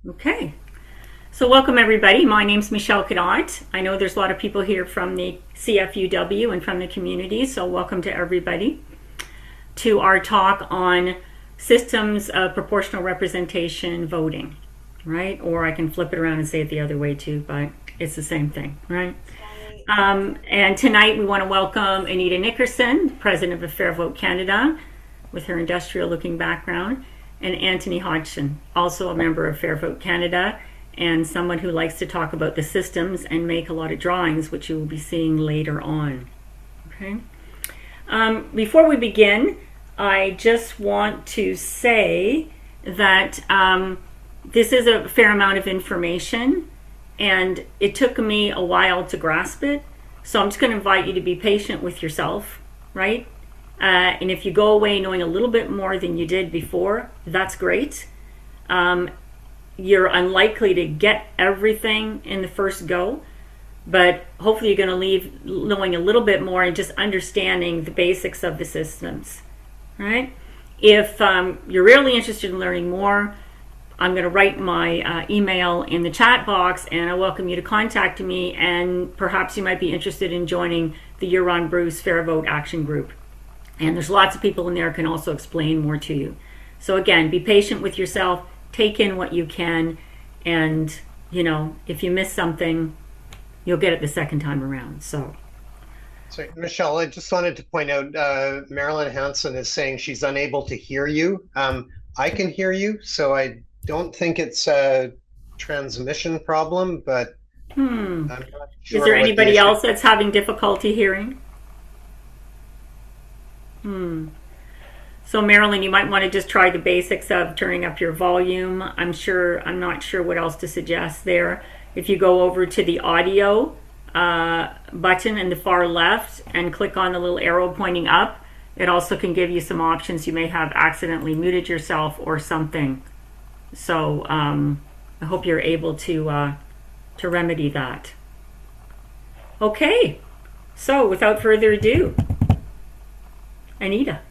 Okay, so welcome everybody. My name's Michelle Cadot. I know there's a lot of people here from the CFUW and from the community, so welcome to everybody to our talk on systems of proportional representation voting, right? Or I can flip it around and say it the other way too, but it's the same thing, right? And tonight we want to welcome Anita Nickerson, president of Fair Vote Canada, with her industrial looking background, and Antony Hodgson, also a member of Fair Vote Canada and someone who likes to talk about the systems and make a lot of drawings, which you will be seeing later on. Okay. Before we begin, I just want to say that this is a fair amount of information and it took me a while to grasp it. So I'm just going to invite you to be patient with yourself, right? And if you go away knowing a little bit more than you did before, that's great. You're unlikely to get everything in the first go, but hopefully you're going to leave knowing a little bit more and just understanding the basics of the systems, right? If you're really interested in learning more, I'm going to write my email in the chat box, and I welcome you to contact me, and perhaps you might be interested in joining the Huron-Bruce Fair Vote Action Group. And there's lots of people in there who can also explain more to you. So again, be patient with yourself, take in what you can, and if you miss something, you'll get it the second time around. So Michelle, I just wanted to point out Marilyn Hanson is saying she's unable to hear you. I can hear you, so I don't think it's a transmission problem, but I'm not is there sure what the anybody issue. else that's having difficulty hearing? So Marilyn, you might want to just try the basics of turning up your volume. I'm not sure what else to suggest there. If you go over to the audio button in the far left and click on the little arrow pointing up, it also can give you some options. You may have accidentally muted yourself or something. So I hope you're able to remedy that. Okay, so without further ado, Anita.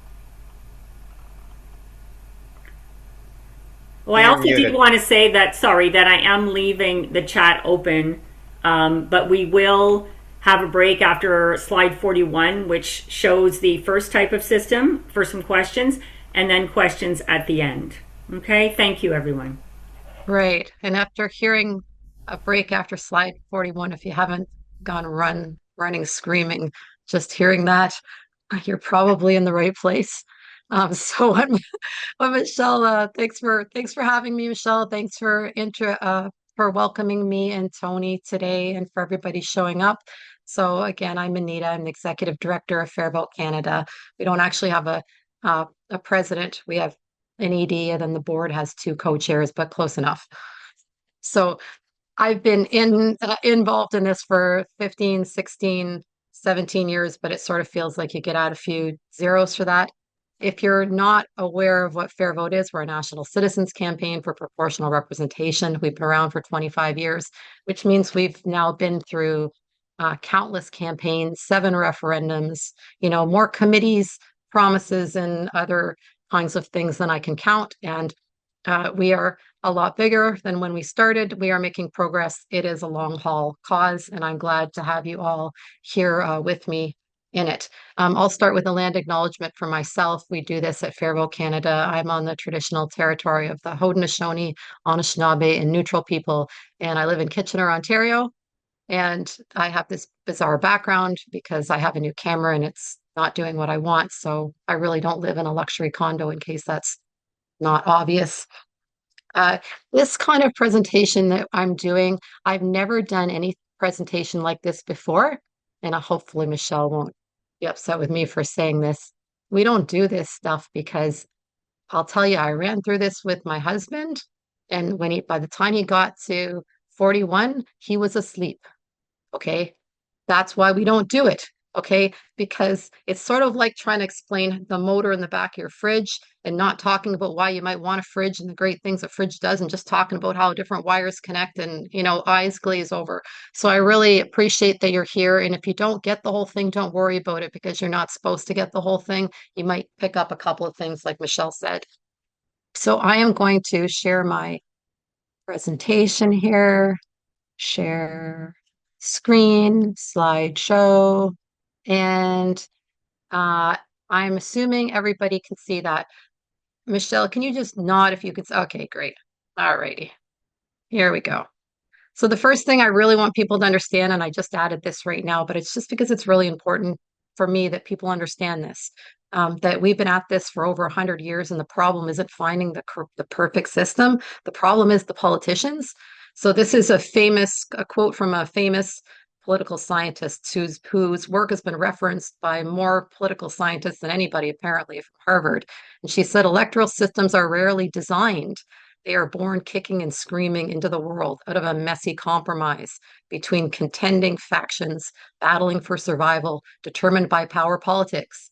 Well, I You're also did muted. want to say that, sorry, that I am leaving the chat open, but we will have a break after slide 41, which shows the first type of system for some questions, and then questions at the end. Okay, thank you, everyone. Right. And after hearing a break after slide 41, if you haven't gone running, screaming, just hearing that, you're probably in the right place. So Michelle, thanks for having me, Michelle. Thanks for welcoming me and Tony today and for everybody showing up. So again, I'm Anita. I'm the executive director of Fair Vote Canada. We don't actually have a president. We have an ED, and then the board has two co-chairs, but close enough. So I've been involved in this for 15, 16, 17 years, but it sort of feels like you get out a few zeros for that. If you're not aware of what Fair Vote is, we're a national citizens campaign for proportional representation. We've been around for 25 years, which means we've now been through countless campaigns, 7 referendums, more committees, promises, and other kinds of things than I can count. And we are a lot bigger than when we started. We are making progress. It is a long haul cause, and I'm glad to have you all here with me in it. I'll start with a land acknowledgement for myself. We do this at Fair Vote Canada. I'm on the traditional territory of the Haudenosaunee, Anishinaabe, and Neutral people, and I live in Kitchener, Ontario. And I have this bizarre background because I have a new camera and it's not doing what I want. So I really don't live in a luxury condo, in case that's not obvious. Uh, this kind of presentation that I'm doing, I've never done any presentation like this before, and hopefully Michelle won't be upset with me for saying this. We don't do this stuff because I'll tell you, I ran through this with my husband, and by the time he got to 41, he was asleep. Okay. That's why we don't do it. Okay. Because it's sort of like trying to explain the motor in the back of your fridge and not talking about why you might want a fridge and the great things a fridge does, and just talking about how different wires connect and, eyes glaze over. So I really appreciate that you're here. And if you don't get the whole thing, don't worry about it, because you're not supposed to get the whole thing. You might pick up a couple of things, like Michelle said. So I am going to share my presentation here, share screen, slideshow, and I'm assuming everybody can see that. Michelle, can you just nod if you could? Okay, great. All righty. Here we go. So the first thing I really want people to understand, and I just added this right now, but it's just because it's really important for me that people understand this, that we've been at this for over 100 years, and the problem isn't finding the perfect system. The problem is the politicians. So this is a quote from a famous political scientist whose work has been referenced by more political scientists than anybody, apparently, from Harvard. And she said, electoral systems are rarely designed. They are born kicking and screaming into the world out of a messy compromise between contending factions battling for survival, determined by power politics.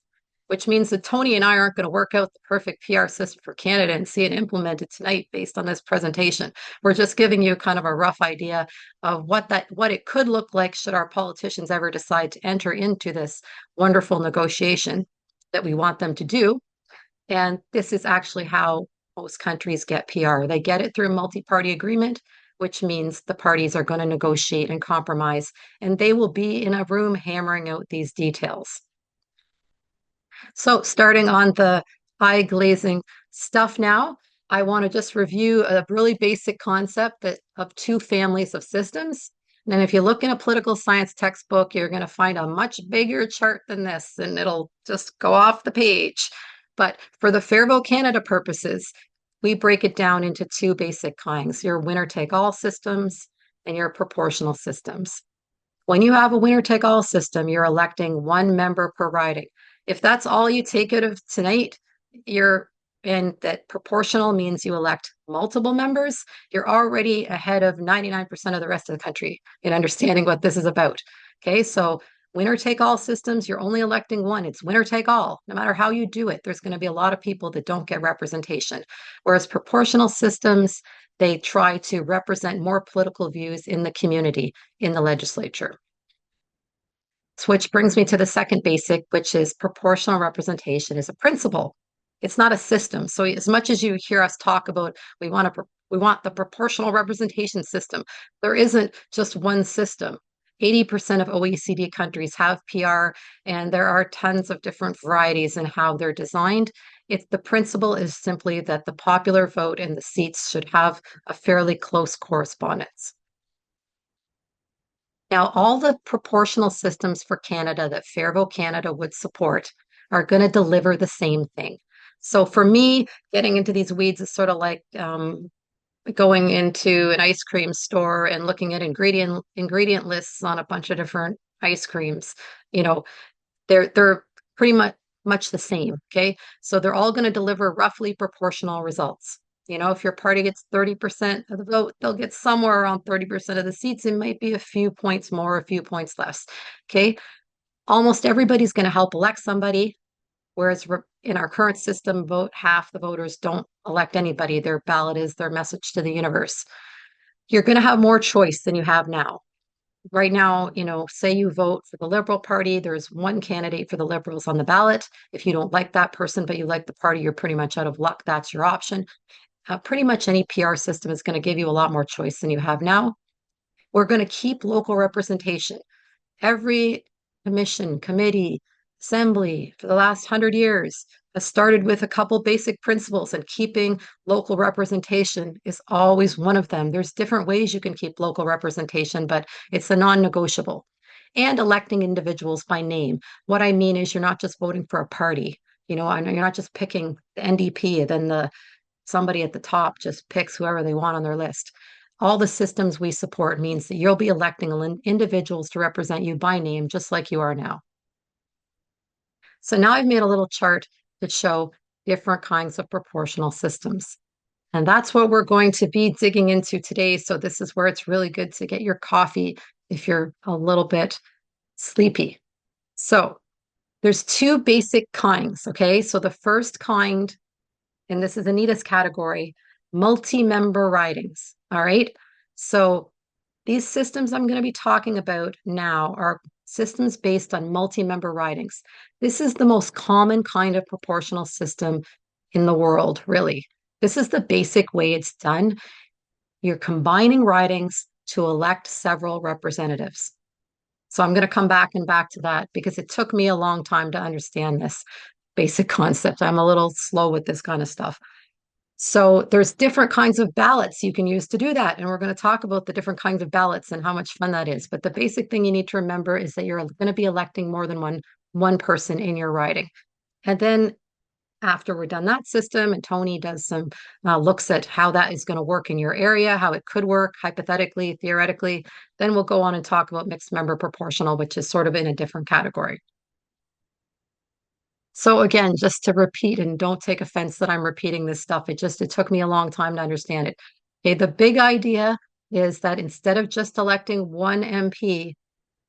Which means that Tony and I aren't going to work out the perfect PR system for Canada and see it implemented tonight based on this presentation. We're just giving you kind of a rough idea of what it could look like should our politicians ever decide to enter into this wonderful negotiation that we want them to do. And this is actually how most countries get PR. They get it through a multi-party agreement, which means the parties are going to negotiate and compromise, and they will be in a room hammering out these details. So starting on the eye glazing stuff now, I want to just review a really basic concept of two families of systems. And if you look in a political science textbook, you're going to find a much bigger chart than this, and it'll just go off the page. But for the Fair Vote Canada purposes, we break it down into two basic kinds, your winner-take-all systems and your proportional systems. When you have a winner-take-all system, you're electing one member per riding. If that's all you take out of tonight, and that proportional means you elect multiple members, you're already ahead of 99% of the rest of the country in understanding what this is about. Okay, so winner take all systems, you're only electing one. It's winner take all. No matter how you do it, there's going to be a lot of people that don't get representation. Whereas proportional systems, they try to represent more political views in the community, in the legislature. So which brings me to the second basic, which is proportional representation is a principle. It's not a system. So as much as you hear us talk about we want the proportional representation system, there isn't just one system. 80% of OECD countries have PR, and there are tons of different varieties in how they're designed. The principle is simply that the popular vote and the seats should have a fairly close correspondence. Now, all the proportional systems for Canada that Fair Vote Canada would support are going to deliver the same thing. So for me, getting into these weeds is sort of like going into an ice cream store and looking at ingredient lists on a bunch of different ice creams. You know, they're pretty much the same. Okay, so they're all going to deliver roughly proportional results. You know, if your party gets 30% of the vote, they'll get somewhere around 30% of the seats. It might be a few points more, a few points less. Okay, almost everybody's going to help elect somebody. Whereas in our current system, half the voters don't elect anybody. Their ballot is their message to the universe. You're going to have more choice than you have now. Right now, you know, say you vote for the Liberal Party, there's one candidate for the Liberals on the ballot. If you don't like that person, but you like the party, you're pretty much out of luck. That's your option. Pretty much any PR system is going to give you a lot more choice than you have now. We're going to keep local representation. Every commission, committee, assembly for the last 100 years has started with a couple basic principles, and keeping local representation is always one of them. There's different ways you can keep local representation, but it's a non-negotiable. And electing individuals by name. What I mean is you're not just voting for a party. You know, you're not just picking the NDP and then somebody at the top just picks whoever they want on their list. All the systems we support means that you'll be electing individuals to represent you by name, just like you are now. So now I've made a little chart that show different kinds of proportional systems. And that's what we're going to be digging into today. So this is where it's really good to get your coffee if you're a little bit sleepy. So there's two basic kinds, okay? So the first kind, and this is Anita's category, multi-member ridings, all right? So these systems I'm going to be talking about now are systems based on multi-member ridings. This is the most common kind of proportional system in the world, really. This is the basic way it's done. you're combining ridings to elect several representatives. So I'm going to come back to that because it took me a long time to understand this basic concept. I'm a little slow with this kind of stuff. So there's different kinds of ballots you can use to do that. And we're going to talk about the different kinds of ballots and how much fun that is. But the basic thing you need to remember is that you're going to be electing more than one person in your riding. And then after we're done that system and Tony does some looks at how that is going to work in your area, how it could work hypothetically, theoretically, then we'll go on and talk about mixed member proportional, which is sort of in a different category. So again, just to repeat, and don't take offense that I'm repeating this stuff. It took me a long time to understand it. Okay, the big idea is that instead of just electing one MP,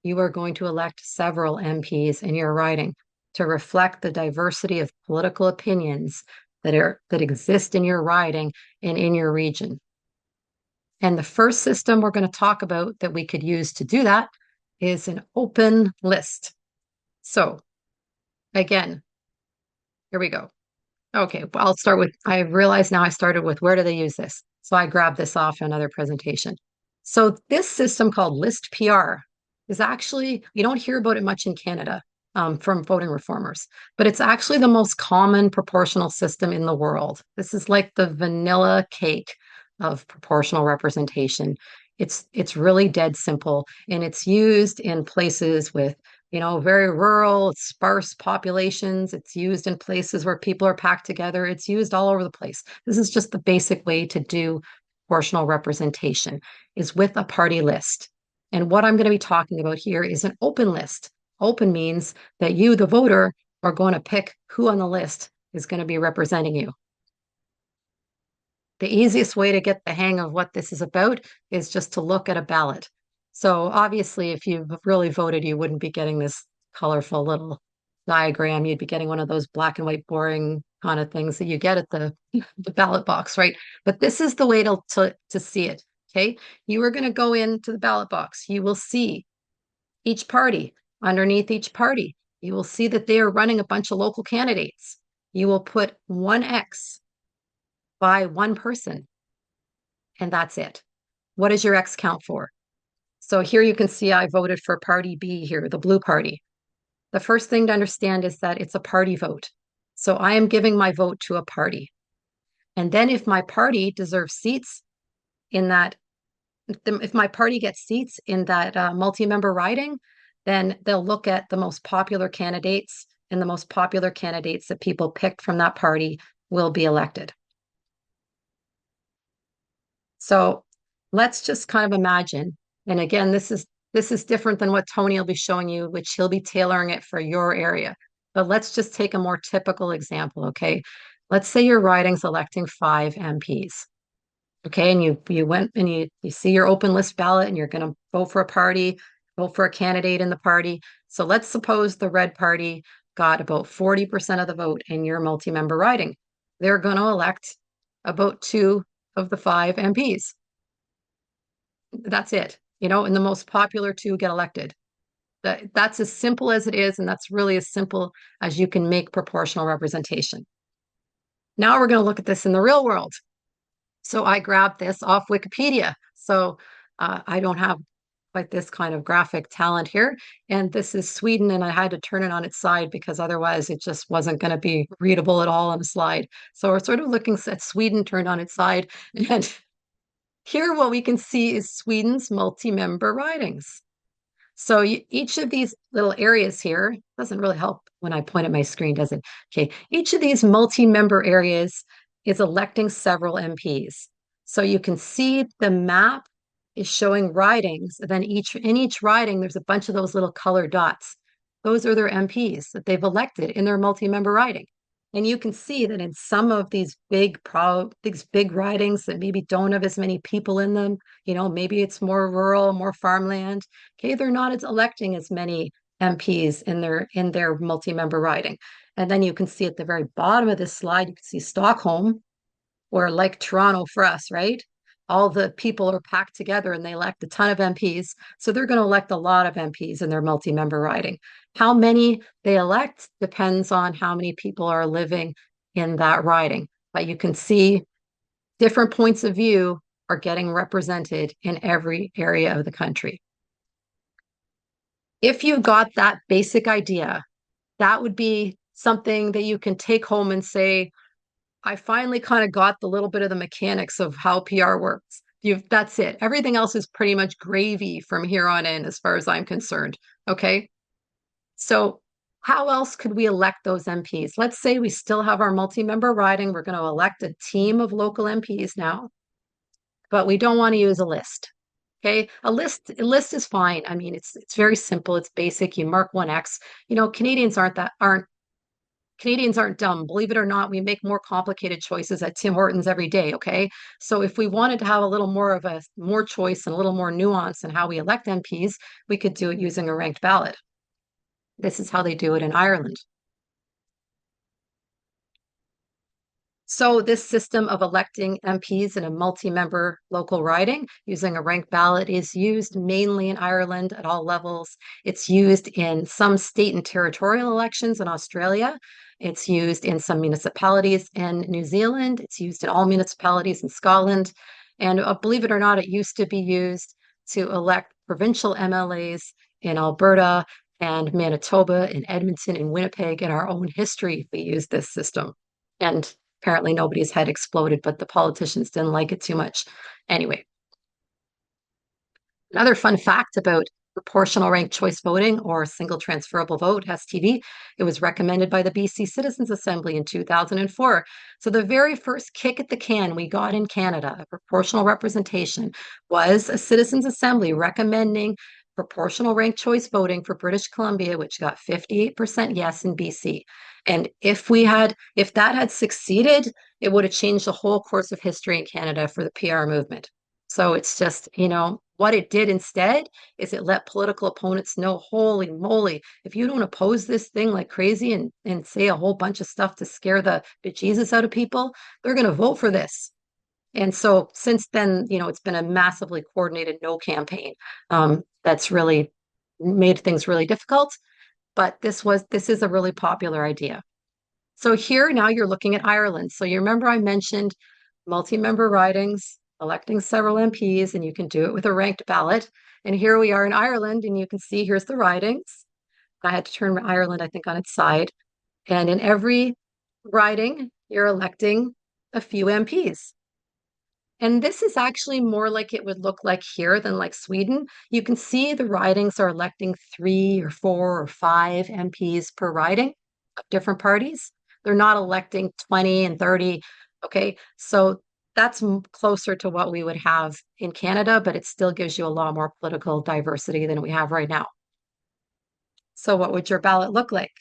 you are going to elect several MPs in your riding to reflect the diversity of political opinions that exist in your riding and in your region. And the first system we're going to talk about that we could use to do that is an open list. So again, here we go. Okay, well, I'll start with, I realize now I started with where do they use this? So I grabbed this off another presentation. So this system called List PR is actually, you don't hear about it much in Canada from voting reformers, but it's actually the most common proportional system in the world. This is like the vanilla cake of proportional representation. It's really dead simple, and it's used in places with very rural, sparse populations. It's used in places where people are packed together. It's used all over the place. This is just the basic way to do proportional representation is with a party list. And what I'm going to be talking about here is an open list. Open means that you, the voter, are going to pick who on the list is going to be representing you. The easiest way to get the hang of what this is about is just to look at a ballot. So obviously, if you've really voted, you wouldn't be getting this colorful little diagram. You'd be getting one of those black and white boring kind of things that you get at the ballot box, right? But this is the way to see it, okay? You are going to go into the ballot box. You will see each party. Underneath each party, you will see that they are running a bunch of local candidates. You will put one X by one person, and that's it. What does your X count for? So here you can see I voted for party B here, the blue party. The first thing to understand is that it's a party vote. So I am giving my vote to a party. And then if my party deserves seats in that, if my party gets seats in that multi-member riding, then they'll look at the most popular candidates, and the most popular candidates that people picked from that party will be elected. So let's just kind of imagine, and again, this is different than what Tony will be showing you, which he'll be tailoring it for your area. But let's just take a more typical example, okay? Let's say your riding's electing 5 MPs. Okay, and you went and you see your open list ballot and you're going to vote for a party, vote for a candidate in the party. So let's suppose the red party got about 40% of the vote in your multi-member riding. They're going to elect about 2 of the 5 MPs. That's it, and the most popular 2 get elected. That's as simple as it is, and that's really as simple as you can make proportional representation. Now we're going to look at this in the real world. So I grabbed this off Wikipedia. So I don't have like this kind of graphic talent here. And this is Sweden, and I had to turn it on its side because otherwise it just wasn't going to be readable at all on a slide. So we're sort of looking at Sweden turned on its side. And here what we can see is Sweden's multi-member ridings. So each of these little areas here doesn't really help when I point at my screen, does it? Okay, each of these multi-member areas is electing several MPs. So you can see the map is showing ridings. And then in each riding, there's a bunch of those little colored dots. Those are their MPs that they've elected in their multi-member riding. And you can see that in some of these big ridings that maybe don't have as many people in them, maybe it's more rural, more farmland. Okay, they're not electing as many MPs in their multi-member riding. And then you can see at the very bottom of this slide, you can see Stockholm, or like Toronto for us, right? All the people are packed together and they elect a ton of MPs. So they're going to elect a lot of MPs in their multi-member riding. How many they elect depends on how many people are living in that riding. But you can see different points of view are getting represented in every area of the country. If you got that basic idea, that would be something that you can take home and say, I finally kind of got the little bit of the mechanics of how PR works. That's it. Everything else is pretty much gravy from here on in, as far as I'm concerned. Okay. So, how else could we elect those MPs? Let's say we still have our multi-member riding. We're going to elect a team of local MPs now, but we don't want to use a list. Okay, a list is fine. I mean, it's very simple. It's basic. You mark one X. Canadians aren't dumb. Believe it or not, we make more complicated choices at Tim Hortons every day. Okay, so if we wanted to have a little more of a more choice and a little more nuance in how we elect MPs, we could do it using a ranked ballot. This is how they do it in Ireland. So this system of electing MPs in a multi-member local riding using a ranked ballot is used mainly in Ireland at all levels. It's used in some state and territorial elections in Australia. It's used in some municipalities in New Zealand. It's used in all municipalities in Scotland. And believe it or not, it used to be used to elect provincial MLAs in Alberta and Manitoba and Edmonton and Winnipeg. In our own history, we used this system. And apparently nobody's head exploded, but the politicians didn't like it too much. Anyway, another fun fact about proportional ranked choice voting or single transferable vote, STV, it was recommended by the BC Citizens Assembly in 2004. So the very first kick at the can we got in Canada, a proportional representation, was a Citizens Assembly recommending proportional ranked choice voting for British Columbia, which got 58% yes in BC. And if that had succeeded, it would have changed the whole course of history in Canada for the PR movement. So it's just, what it did instead is it let political opponents know, holy moly, if you don't oppose this thing like crazy and say a whole bunch of stuff to scare the bejesus out of people, they're going to vote for this. And so since then, it's been a massively coordinated no campaign that's really made things really difficult. But this is a really popular idea. So here now you're looking at Ireland. So you remember I mentioned multi-member ridings, electing several MPs, and you can do it with a ranked ballot. And here we are in Ireland, and you can see here's the ridings. I had to turn Ireland, I think, on its side. And in every riding, you're electing a few MPs. And this is actually more like it would look like here than like Sweden. You can see the ridings are electing 3 or 4 or 5 MPs per riding of different parties. They're not electing 20 and 30. Okay, so that's closer to what we would have in Canada, but it still gives you a lot more political diversity than we have right now. So what would your ballot look like?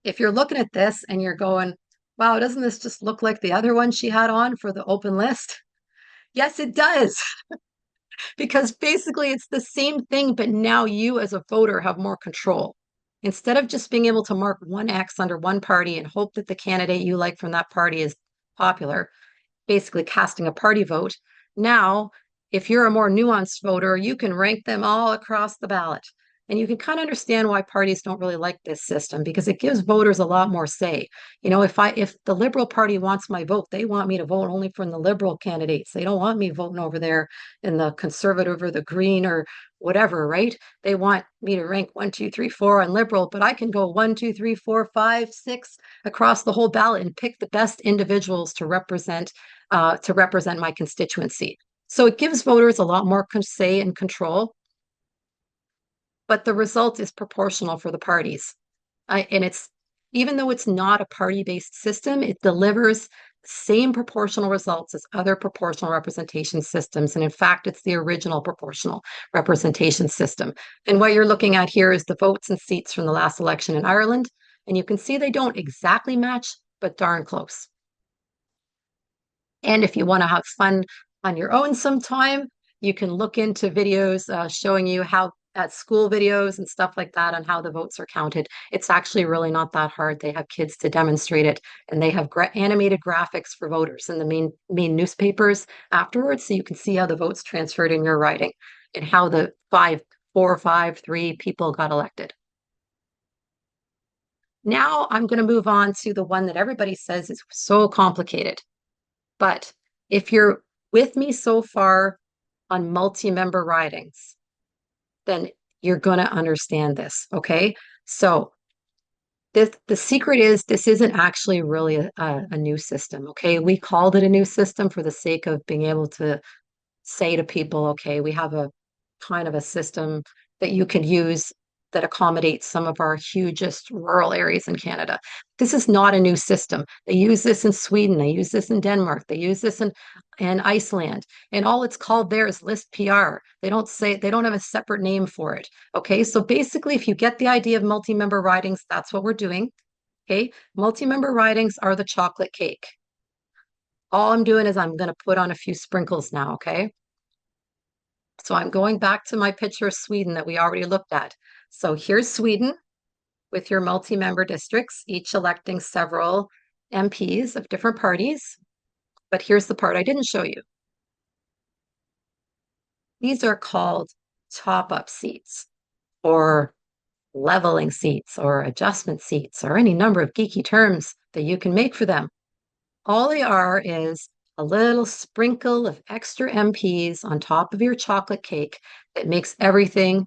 If you're looking at this and you're going, wow, doesn't this just look like the other one she had on for the open list? Yes, it does. Because basically it's the same thing, but now you as a voter have more control. Instead of just being able to mark one X under one party and hope that the candidate you like from that party is popular, basically casting a party vote, now if you're a more nuanced voter, you can rank them all across the ballot. And you can kind of understand why parties don't really like this system because it gives voters a lot more say. If the Liberal Party wants my vote, they want me to vote only for the Liberal candidates. They don't want me voting over there in the Conservative or the Green or whatever, right? They want me to rank 1, 2, 3, 4 on Liberal, but I can go 1, 2, 3, 4, 5, 6 across the whole ballot and pick the best individuals to represent my constituency. So it gives voters a lot more say and control, but the result is proportional for the parties. And even though it's not a party-based system, it delivers the same proportional results as other proportional representation systems. And in fact, it's the original proportional representation system. And what you're looking at here is the votes and seats from the last election in Ireland. And you can see they don't exactly match, but darn close. And if you want to have fun on your own sometime, you can look into videos showing you how at school videos and stuff like that on how the votes are counted. It's actually really not that hard. They have kids to demonstrate it, and they have animated graphics for voters in the main newspapers afterwards, so you can see how the votes transferred in your riding and how the 4, 5, 3 people got elected. Now I'm going to move on to the one that everybody says is so complicated. But if you're with me so far on multi-member ridings, then you're going to understand this, okay? So the secret is this isn't actually really a new system, okay? We called it a new system for the sake of being able to say to people, okay, we have a kind of a system that you can use that accommodates some of our hugest rural areas in Canada. This is not a new system. They use this in Sweden, they use this in Denmark, they use this in Iceland, and all it's called there is list PR. They don't have a separate name for it. Okay, so basically, if you get the idea of multi-member ridings, that's what we're doing. Okay, multi-member ridings are the chocolate cake. All I'm doing is I'm going to put on a few sprinkles now, okay? So I'm going back to my picture of Sweden that we already looked at. So here's Sweden with your multi-member districts, each electing several MPs of different parties. But here's the part I didn't show you. These are called top-up seats or leveling seats or adjustment seats or any number of geeky terms that you can make for them. All they are is a little sprinkle of extra MPs on top of your chocolate cake that makes everything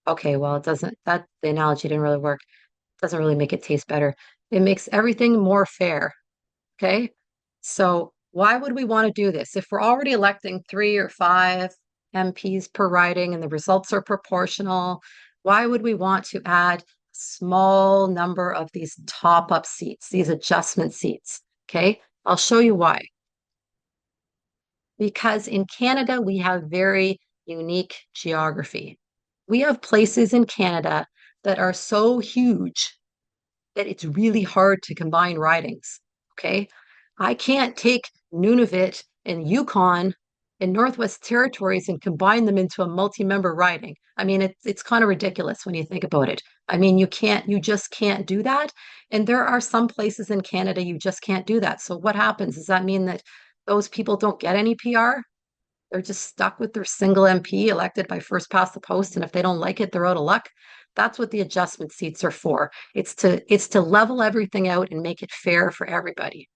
okay. Well, it doesn't, that the analogy didn't really work. It doesn't really make it taste better. It makes everything more fair. Okay. So why would we want to do this? If we're already electing 3 or 5 MPs per riding and the results are proportional, why would we want to add a small number of these top-up seats, these adjustment seats? Okay, I'll show you why. Because in Canada, we have very unique geography. We have places in Canada that are so huge that it's really hard to combine ridings. Okay. I can't take Nunavut and Yukon and Northwest Territories and combine them into a multi-member riding. I mean, it's kind of ridiculous when you think about it. I mean, you just can't do that. And there are some places in Canada you just can't do that. So what happens? Does that mean that those people don't get any PR? They're just stuck with their single MP elected by first past the post. And if they don't like it, they're out of luck. That's what the adjustment seats are for. It's to level everything out and make it fair for everybody.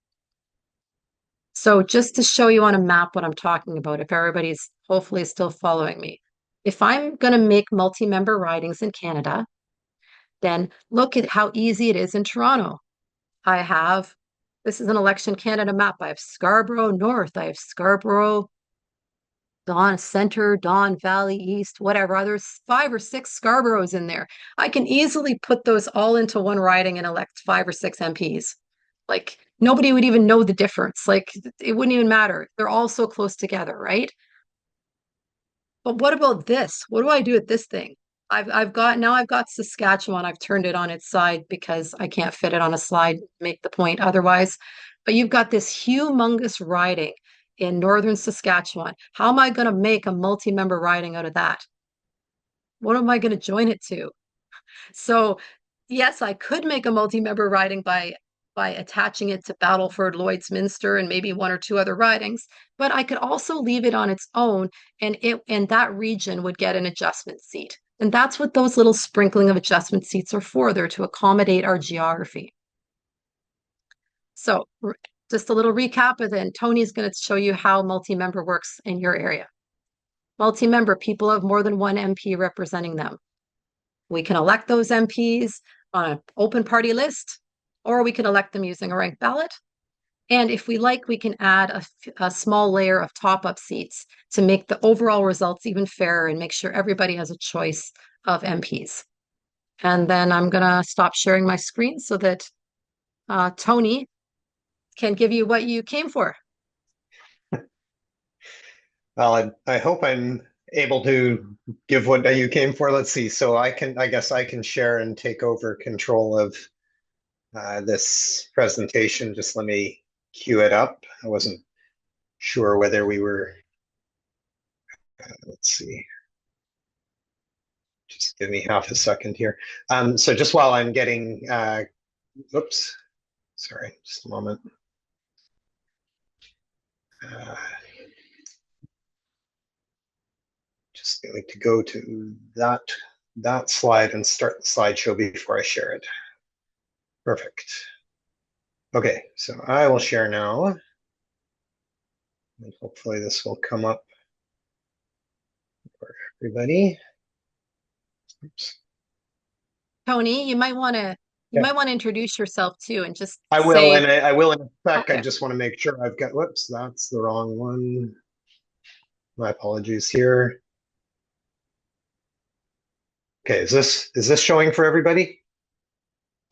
So just to show you on a map what I'm talking about, if everybody's hopefully still following me. If I'm going to make multi-member ridings in Canada, then look at how easy it is in Toronto. This is an Election Canada map. I have Scarborough North, I have Scarborough Don Center, Don Valley East, whatever. There's 5 or 6 Scarboroughs in there. I can easily put those all into one riding and elect 5 or 6 MPs. Like nobody would even know the difference. Like it wouldn't even matter. They're all so close together, right? But what about this? What do I do with this thing? I've got Saskatchewan. I've turned it on its side because I can't fit it on a slide, make the point otherwise. But you've got this humongous riding in northern Saskatchewan. How am I going to make a multi-member riding out of that? What am I going to join it to? So, yes, I could make a multi-member riding by attaching it to Battleford, Lloydsminster, and maybe 1 or 2 other ridings, but I could also leave it on its own, and that region would get an adjustment seat. And that's what those little sprinkling of adjustment seats are for. They're to accommodate our geography. So just a little recap, and then Tony's going to show you how multi-member works in your area. Multi-member, people have more than one MP representing them. We can elect those MPs on an open party list, or we can elect them using a ranked ballot. And if we like, we can add a small layer of top-up seats to make the overall results even fairer and make sure everybody has a choice of MPs. And then I'm going to stop sharing my screen so that Tony can give you what you came for. Well, I hope I'm able to give what you came for. Let's see. So I guess I can share and take over control of this presentation. Just let me cue it up. I wasn't sure whether we were, let's see. Just give me half a second here. So just while I'm getting, oops, sorry, just a moment. Just going to go to that slide and start the slideshow before I share it. Perfect. Okay, so I will share now. And hopefully this will come up for everybody. Oops. Tony, you Yeah, might want to introduce yourself too and just I will, say, and I will in a sec. I okay. just want to make sure I've got, whoops, that's the wrong one. My apologies here. Okay, is this showing for everybody?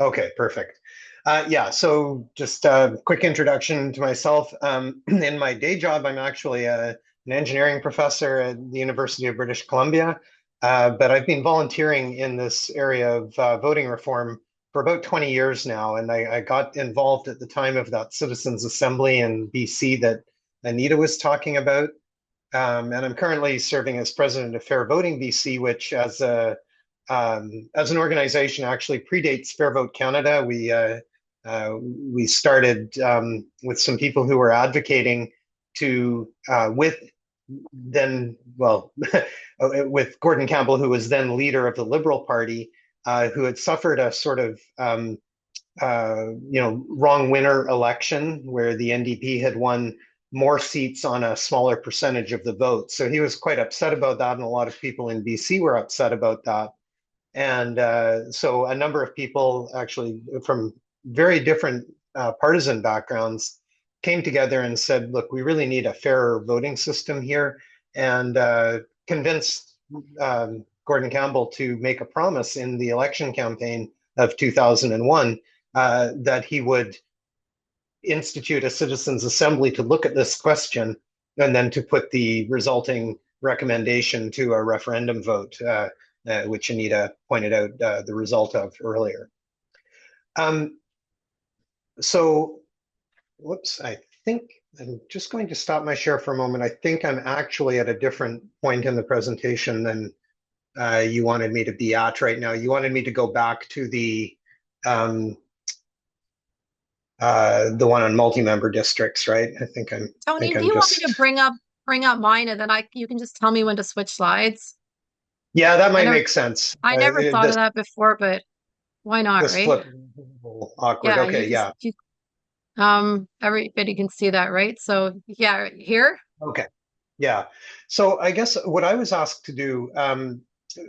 Okay, perfect. Yeah, so just a quick introduction to myself. In my day job, I'm actually an engineering professor at the University of British Columbia, but I've been volunteering in this area of voting reform for about 20 years now, and I got involved at the time of that Citizens Assembly in BC that Anita was talking about. And I'm currently serving as president of Fair Voting BC, which as an organization actually predates Fair Vote Canada. We started with some people who were advocating to with Gordon Campbell, who was then leader of the Liberal Party, who had suffered a sort of wrong winner election where the NDP had won more seats on a smaller percentage of the vote. So he was quite upset about that, and a lot of people in BC were upset about that. And so a number of people actually from very different partisan backgrounds came together and said, look, we really need a fairer voting system here, and convinced Gordon Campbell to make a promise in the election campaign of 2001 that he would institute a citizens assembly to look at this question and then to put the resulting recommendation to a referendum vote, which Anita pointed out the result of earlier. So, whoops, I think I'm just going to stop my share for a moment. I think I'm actually at a different point in the presentation than you wanted me to be at right now. You wanted me to go back to the one on multi-member districts, right? I think Tony, do you want me to bring up mine and then you can just tell me when to switch slides? Yeah, that I might never make sense. I never thought of that before, but why not, This right? flip is a little awkward. Yeah, Okay, yeah. Everybody can see that, right? So yeah, here. Okay, yeah. So I guess what I was asked to do,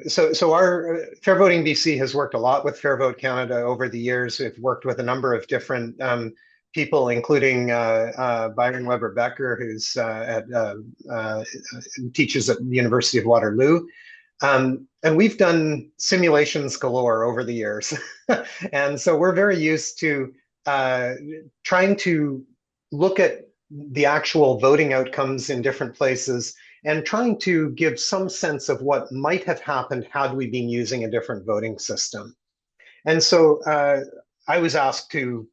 so our Fair Voting BC has worked a lot with Fair Vote Canada over the years. We've worked with a number of different people, including Byron Weber Becker, who's teaches at the University of Waterloo. And we've done simulations galore over the years. And so we're very used to trying to look at the actual voting outcomes in different places and trying to give some sense of what might have happened had we been using a different voting system. And so I was asked to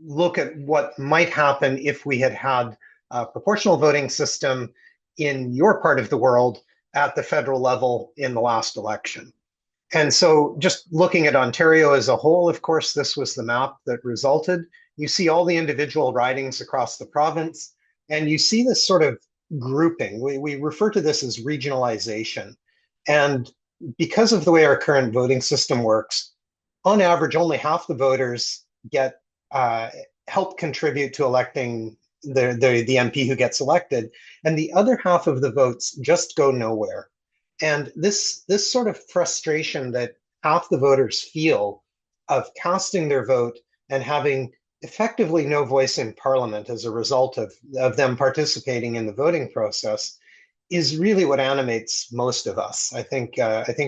look at what might happen if we had had a proportional voting system in your part of the world at the federal level in the last election. And so just looking at Ontario as a whole, of course, this was the map that resulted. You see all the individual ridings across the province, and you see this sort of grouping. We refer to this as regionalization. And because of the way our current voting system works, on average, only half the voters get help contribute to electing the MP who gets elected, and the other half of the votes just go nowhere. And this sort of frustration that half the voters feel of casting their vote and having effectively no voice in Parliament as a result of them participating in the voting process is really what animates most of us. I think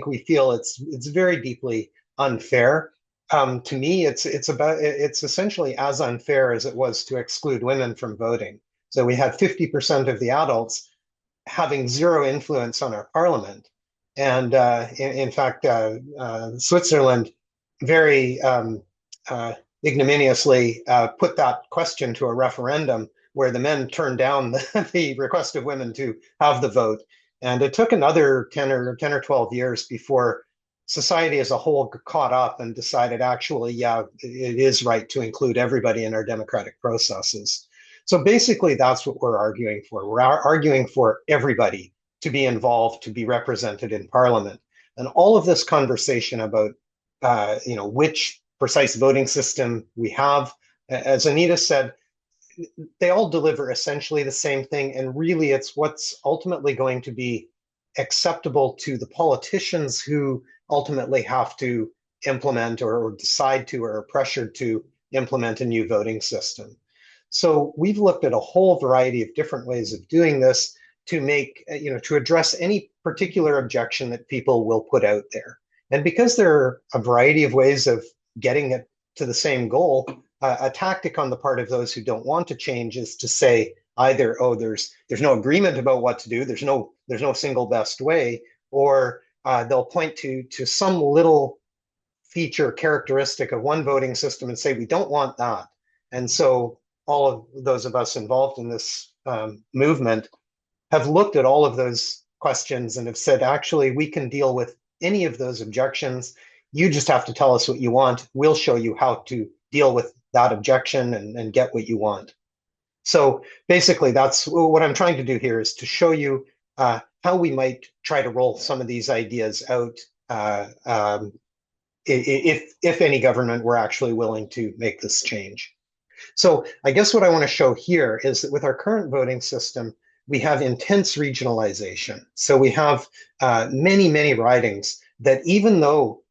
we feel it's very deeply unfair. To me, it's essentially as unfair as it was to exclude women from voting. So we had 50% of the adults having zero influence on our parliament. And in fact, Switzerland very ignominiously put that question to a referendum where the men turned down the request of women to have the vote. And it took another 10 or 12 years before society as a whole caught up and decided actually, yeah, it is right to include everybody in our democratic processes. So basically, that's what we're arguing for. We're arguing for everybody to be involved, to be represented in Parliament. And all of this conversation about, which precise voting system we have, as Anita said, they all deliver essentially the same thing. And really, it's what's ultimately going to be acceptable to the politicians who ultimately have to implement or decide to or are pressured to implement a new voting system. So we've looked at a whole variety of different ways of doing this to make, to address any particular objection that people will put out there. And because there are a variety of ways of getting it to the same goal, a tactic on the part of those who don't want to change is to say either, oh, there's no agreement about what to do, there's no single best way, or they'll point to some little feature characteristic of one voting system and say we don't want that. And so all of those of us involved in this movement have looked at all of those questions and have said, actually, we can deal with any of those objections. You just have to tell us what you want. We'll show you how to deal with that objection and get what you want. So basically, that's what I'm trying to do here, is to show you how we might try to roll some of these ideas out if any government were actually willing to make this change. So I guess what I want to show here is that with our current voting system, we have intense regionalization. So we have many ridings that, even though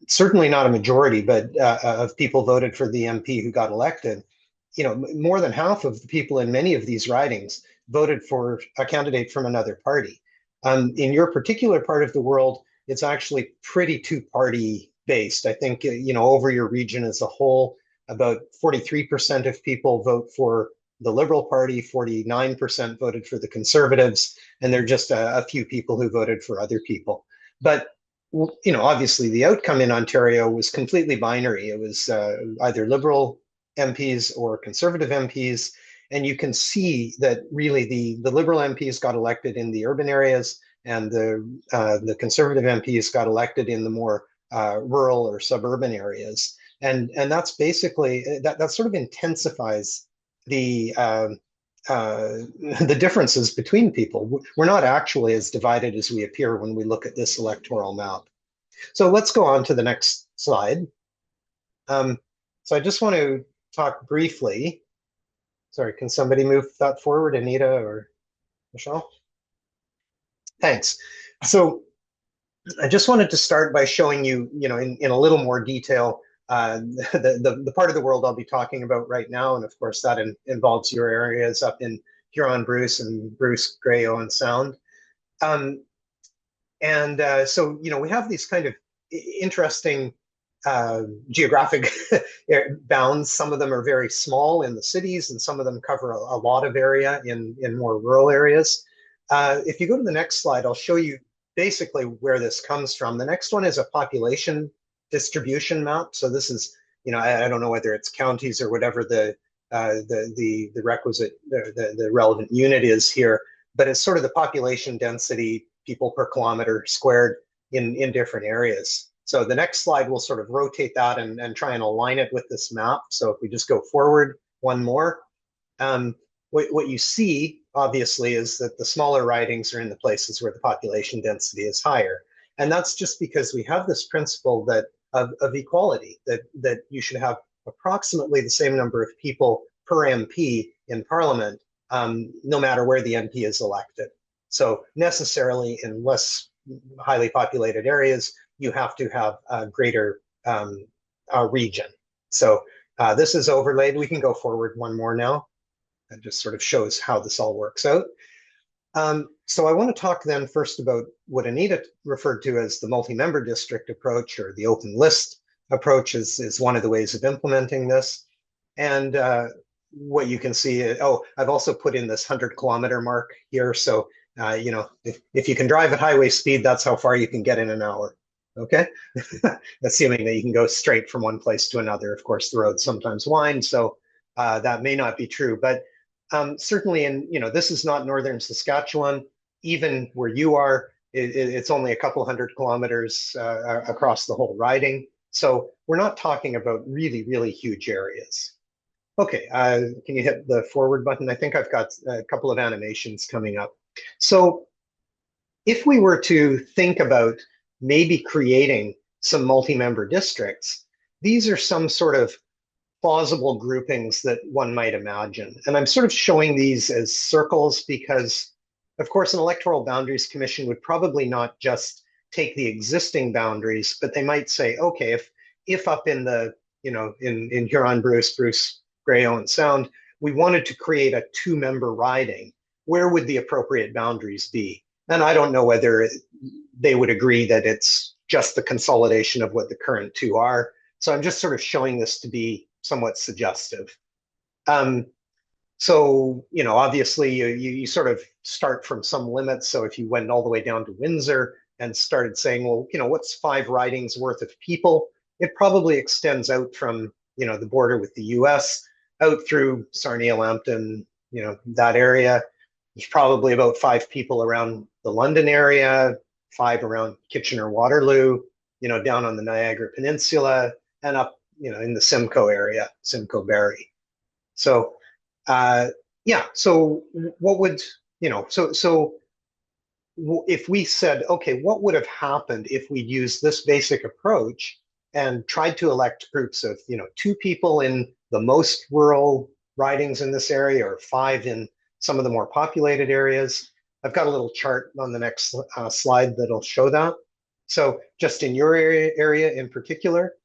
certainly not a majority, but of people voted for the MP who got elected, more than half of the people in many of these ridings voted for a candidate from another party. In your particular part of the world, it's actually pretty two-party based. I think, over your region as a whole, about 43% of people vote for the Liberal Party, 49% voted for the Conservatives, and there are just a few people who voted for other people. But, obviously the outcome in Ontario was completely binary. It was either Liberal MPs or Conservative MPs, and you can see that really the Liberal MPs got elected in the urban areas, and the Conservative MPs got elected in the more rural or suburban areas. And that's basically, that sort of intensifies the differences between people. We're not actually as divided as we appear when we look at this electoral map. So let's go on to the next slide. So I just want to talk briefly. Sorry, can somebody move that forward, Anita or Michelle? Thanks. So I just wanted to start by showing you, in a little more detail, the part of the world I'll be talking about right now. And of course, that involves your areas up in Huron-Bruce and Bruce, Grey, Owen Sound. So, we have these kind of interesting geographic bounds. Some of them are very small in the cities, and some of them cover a lot of area in more rural areas. If you go to the next slide, I'll show you basically where this comes from. The next one is a population distribution map. So this is, I don't know whether it's counties or whatever the requisite, the relevant unit is here, but it's sort of the population density, people per kilometer squared in different areas. So the next slide will sort of rotate that and try and align it with this map. So if we just go forward one more, what you see, obviously, is that the smaller ridings are in the places where the population density is higher. And that's just because we have this principle that of equality, that you should have approximately the same number of people per MP in Parliament, no matter where the MP is elected. So necessarily in less highly populated areas, you have to have a greater region. So this is overlaid. We can go forward one more now. That just sort of shows how this all works out. So I want to talk then first about what Anita referred to as the multi-member district approach, or the open list approach is one of the ways of implementing this. And what you can see, I've also put in this 100-kilometer mark here. So, if you can drive at highway speed, that's how far you can get in an hour. Okay, assuming that you can go straight from one place to another. Of course, the roads sometimes wind, so that may not be true. But certainly, this is not northern Saskatchewan. Even where you are, it's only a couple 100 kilometers across the whole riding. So we're not talking about really huge areas. Okay, can you hit the forward button? I think I've got a couple of animations coming up. So if we were to think about maybe creating some multi-member districts, these are some sort of plausible groupings that one might imagine. And I'm sort of showing these as circles because, of course, an electoral boundaries commission would probably not just take the existing boundaries, but they might say, okay, if up in the, in Huron-Bruce, Bruce, Grey Owen Sound, we wanted to create a 2-member riding, where would the appropriate boundaries be? And I don't know whether they would agree that it's just the consolidation of what the current 2 are. So I'm just sort of showing this to be somewhat suggestive. So, obviously you sort of start from some limits. So if you went all the way down to Windsor and started saying, well, what's 5 ridings worth of people? It probably extends out from, the border with the US out through Sarnia, Lambton, that area. There's probably about 5 people around the London area, 5 around Kitchener, Waterloo, down on the Niagara Peninsula, and up, in the Simcoe area, Simcoe Barrie. So, yeah. So, what would so if we said, okay, what would have happened if we'd used this basic approach and tried to elect groups of 2 people in the most rural ridings in this area, or 5 in some of the more populated areas? I've got a little chart on the next slide that'll show that. So just in your area in particular,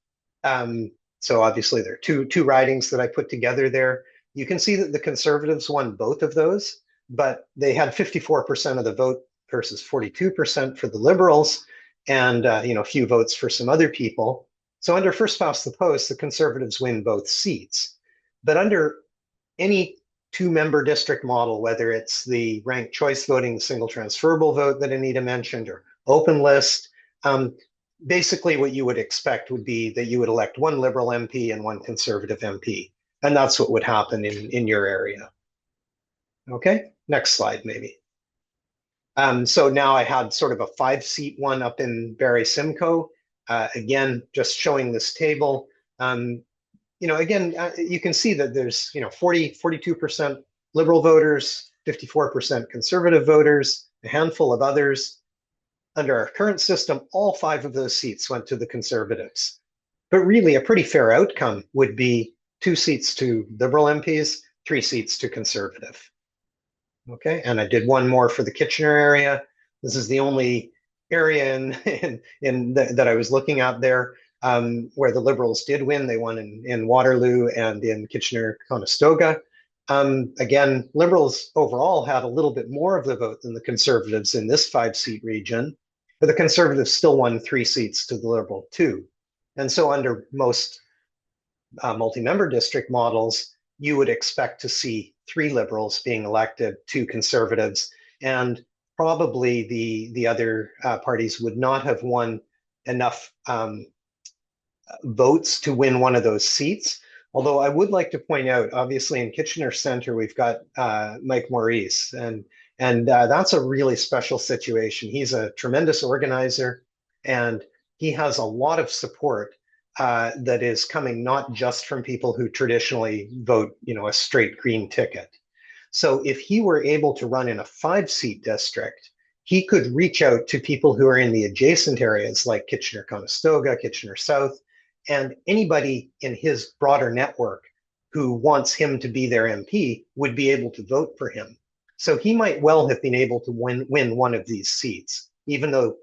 so obviously there are two ridings that I put together there. You can see that the Conservatives won both of those, but they had 54% of the vote versus 42% for the Liberals, and a few votes for some other people. So under first past the post, the Conservatives win both seats. But under any 2-member district model, whether it's the ranked choice voting, the single transferable vote that Anita mentioned, or open list, basically what you would expect would be that you would elect 1 Liberal MP and 1 Conservative MP. And that's what would happen in your area. Okay, next slide maybe. So now I had sort of a 5-seat one up in Barrie Simcoe. Again, just showing this table. Again, you can see that there's 42% Liberal voters, 54% Conservative voters, a handful of others. Under our current system, all 5 of those seats went to the Conservatives. But really, a pretty fair outcome would be 2 seats to Liberal MPs, 3 seats to Conservative. Okay, and I did one more for the Kitchener area. This is the only area that I was looking at there where the Liberals did win. They won in Waterloo and in Kitchener-Conestoga. Again, Liberals overall had a little bit more of the vote than the Conservatives in this 5-seat region, but the Conservatives still won 3 seats to the Liberal 2. And so under most multi-member district models, you would expect to see 3 Liberals being elected, 2 Conservatives, and probably the other parties would not have won enough votes to win one of those seats. Although I would like to point out, obviously in Kitchener Centre, we've got Mike Maurice, and that's a really special situation. He's a tremendous organizer, and he has a lot of support that is coming not just from people who traditionally vote, a straight green ticket. So if he were able to run in a 5-seat district, he could reach out to people who are in the adjacent areas like Kitchener-Conestoga, Kitchener South, and anybody in his broader network who wants him to be their MP would be able to vote for him. So he might well have been able to win one of these seats, even though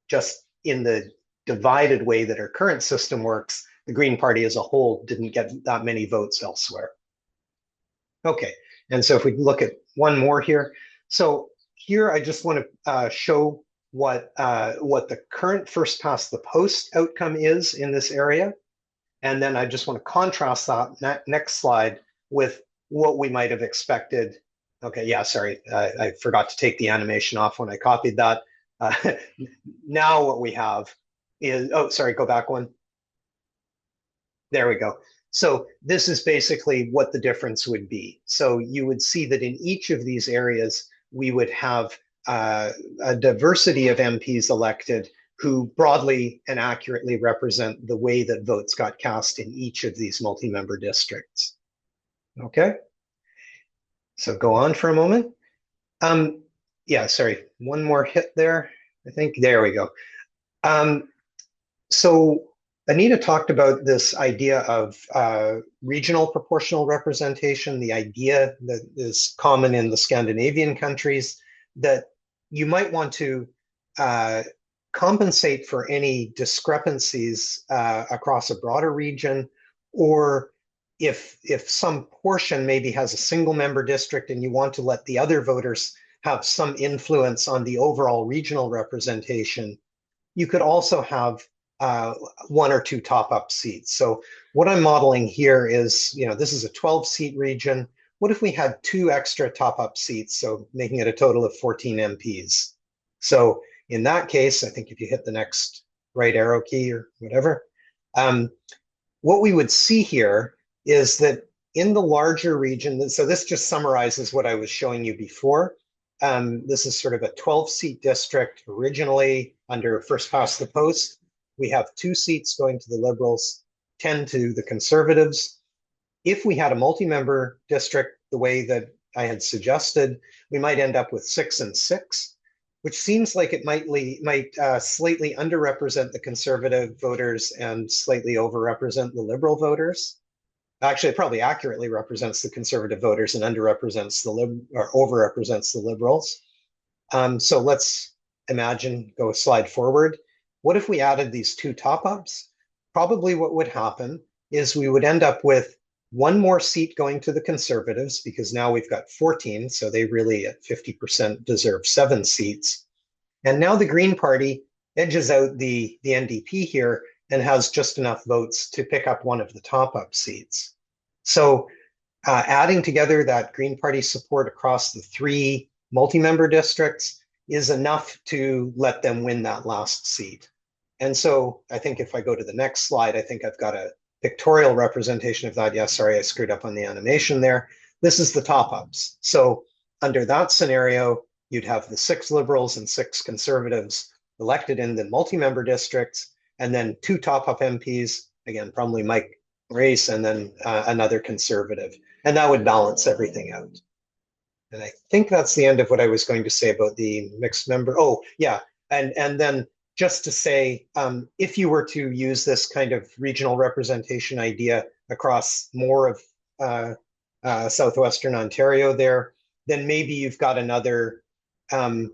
just in the divided way that our current system works, the Green Party as a whole didn't get that many votes elsewhere. Okay, and so if we look at one more here. So here I just want to show what the current first past the post outcome is in this area. And then I just want to contrast that next slide with what we might have expected. Okay, yeah, sorry, I forgot to take the animation off when I copied that. Now what we have is, oh, sorry, go back one. There we go. So this is basically what the difference would be. So you would see that in each of these areas, we would have a diversity of MPs elected who broadly and accurately represent the way that votes got cast in each of these multi-member districts. Okay, so go on for a moment. Yeah, sorry, one more hit there. I think, there we go. So Anita talked about this idea of regional proportional representation, the idea that is common in the Scandinavian countries, that you might want to uh, compensate for any discrepancies across a broader region, or if some portion maybe has a single member district and you want to let the other voters have some influence on the overall regional representation, you could also have uh, one or two top-up seats. So what I'm modeling here is, this is a 12-seat region. What if we had two extra top-up seats, so making it a total of 14 MPs? So in that case, I think if you hit the next right arrow key or whatever, what we would see here is that in the larger region, so this just summarizes what I was showing you before. This is sort of a 12-seat district originally under first past the post. We have 2 seats going to the Liberals, 10 to the Conservatives. If we had a multi-member district the way that I had suggested, we might end up with 6 and 6, which seems like it might slightly underrepresent the Conservative voters and slightly overrepresent the Liberal voters. Actually, it probably accurately represents the Conservative voters and underrepresents or overrepresents the Liberals. So let's imagine, go a slide forward. What if we added these 2 top-ups? Probably what would happen is we would end up with 1 more seat going to the Conservatives, because now we've got 14, so they really at 50% deserve 7 seats. And now the Green Party edges out the NDP here and has just enough votes to pick up one of the top-up seats. So adding together that Green Party support across the 3 multi-member districts is enough to let them win that last seat. And so I think if I go to the next slide, I think I've got a pictorial representation of that. Yeah, sorry, I screwed up on the animation there. This is the top-ups. So under that scenario, you'd have the 6 Liberals and 6 Conservatives elected in the multi-member districts, and then 2 top-up MPs, again, probably Mike Race, and then another Conservative. And that would balance everything out. And I think that's the end of what I was going to say about the mixed member. Oh, yeah. And then just to say, if you were to use this kind of regional representation idea across more of southwestern Ontario there, then maybe you've got another 10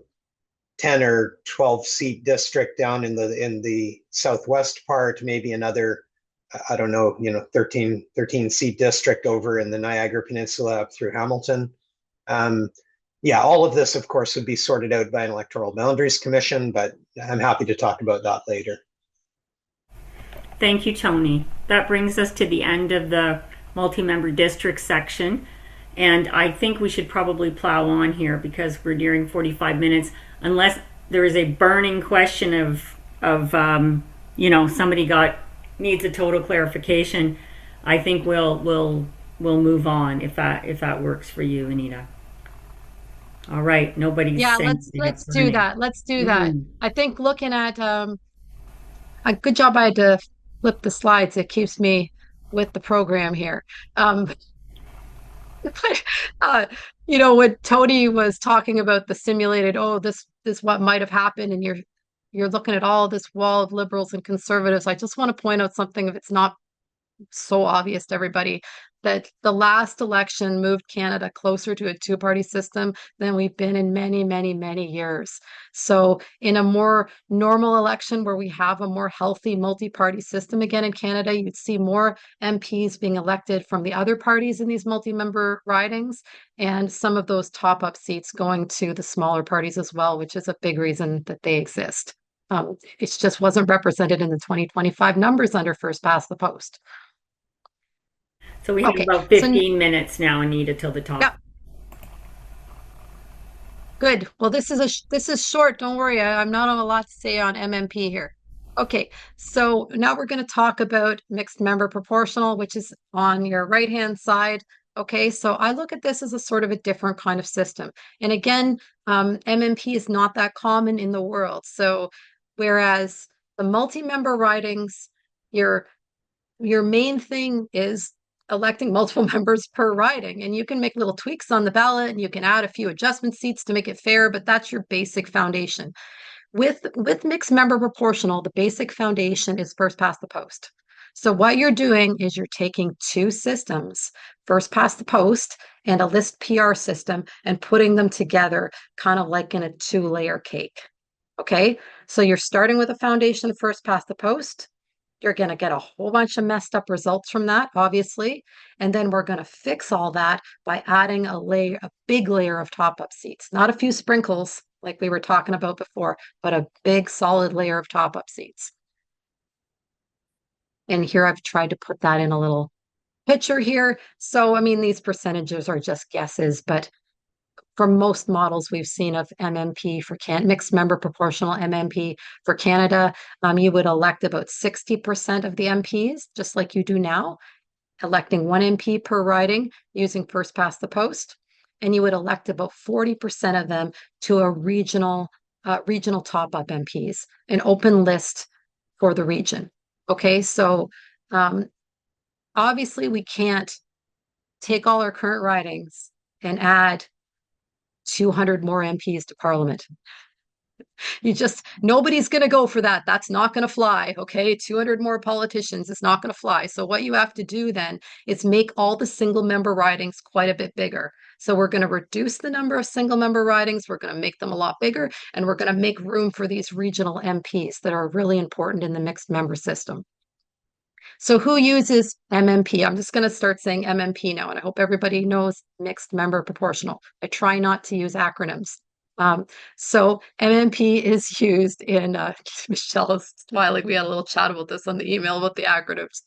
or 12 seat district down in the southwest part, maybe another, I don't know, 13 seat district over in the Niagara Peninsula up through Hamilton. Yeah, all of this, of course, would be sorted out by an Electoral Boundaries Commission, but I'm happy to talk about that later. Thank you, Tony. That brings us to the end of the multi-member district section. And I think we should probably plow on here because we're nearing 45 minutes, unless there is a burning question of somebody needs a total clarification. I think we'll move on if that works for you, Anita. All right, nobody's saying let's do that. Let's do that. I think looking at a good job I had to flip the slides. It keeps me with the program here. When Tony was talking about the simulated, this what might have happened, and you're looking at all this wall of Liberals and Conservatives. I just want to point out something if it's not so obvious to everybody, that the last election moved Canada closer to a 2-party system than we've been in many, many, many years. So in a more normal election where we have a more healthy multi-party system again in Canada, you'd see more MPs being elected from the other parties in these multi-member ridings, and some of those top-up seats going to the smaller parties as well, which is a big reason that they exist. It just wasn't represented in the 2025 numbers under first past the post. So we have about 15 minutes now, Anita, till the top. Yeah. Good. Well, this is short. Don't worry. I'm not on a lot to say on MMP here. Okay. So now we're going to talk about mixed member proportional, which is on your right-hand side. Okay. So I look at this as a sort of a different kind of system. And again, MMP is not that common in the world. So whereas the multi-member ridings, your main thing is electing multiple members per riding, and you can make little tweaks on the ballot and you can add a few adjustment seats to make it fair, but that's your basic foundation. with mixed member proportional, the basic foundation is first past the post. So what you're doing is you're taking two systems, first past the post and a list PR system, and putting them together kind of like in a two-layer cake. Okay, so you're starting with a foundation first past the post. You're going to get a whole bunch of messed up results from that, obviously. And then we're going to fix all that by adding a big layer of top-up seats, not a few sprinkles like we were talking about before, but a big solid layer of top-up seats. And here I've tried to put that in a little picture here. So, I mean, these percentages are just guesses, but for most models we've seen of MMP for mixed member proportional MMP for Canada, you would elect about 60% of the MPs, just like you do now, electing one MP per riding using first past the post. And you would elect about 40% of them to a regional top-up MPs, an open list for the region. Okay, so obviously we can't take all our current ridings and add 200 more MPs to Parliament. Nobody's going to go for that. That's not going to fly. Okay. 200 more politicians is not going to fly. So what you have to do then is make all the single member ridings quite a bit bigger. So we're going to reduce the number of single member ridings. We're going to make them a lot bigger, and we're going to make room for these regional MPs that are really important in the mixed member system. So who uses MMP? I'm just going to start saying MMP now, and I hope everybody knows mixed member proportional. I try not to use acronyms. So MMP is used in, Michelle is smiling. We had a little chat about this on the email about the acronyms.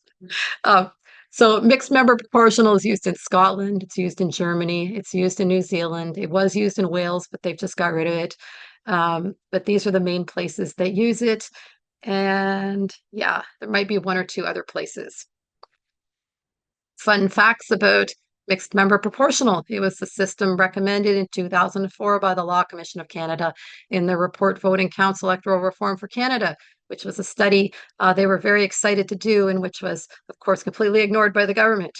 So mixed member proportional is used in Scotland. It's used in Germany. It's used in New Zealand. It was used in Wales, but they've just got rid of it. But these are the main places that use it. And yeah, there might be one or two other places. Fun facts about mixed member proportional. It was the system recommended in 2004 by the Law Commission of Canada in the report Voting Counts Electoral Reform for Canada, which was a study they were very excited to do, and which was, of course, completely ignored by the government.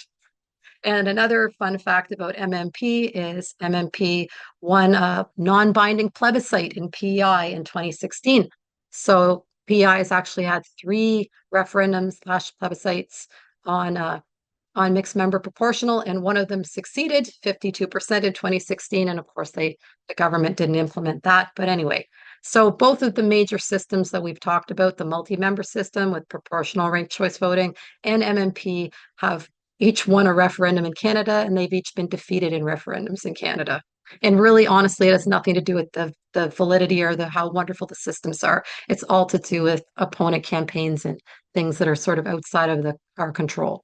And another fun fact about MMP is MMP won a non-binding plebiscite in PEI in 2016. So PEI has actually had 3 referendums / plebiscites on mixed member proportional, and one of them succeeded, 52% in 2016. And of course, the government didn't implement that. But anyway, so both of the major systems that we've talked about, the multi-member system with proportional ranked choice voting and MMP, have each won a referendum in Canada, and they've each been defeated in referendums in Canada. And really, honestly, it has nothing to do with the validity or how wonderful the systems are. It's all to do with opponent campaigns and things that are sort of outside of our control.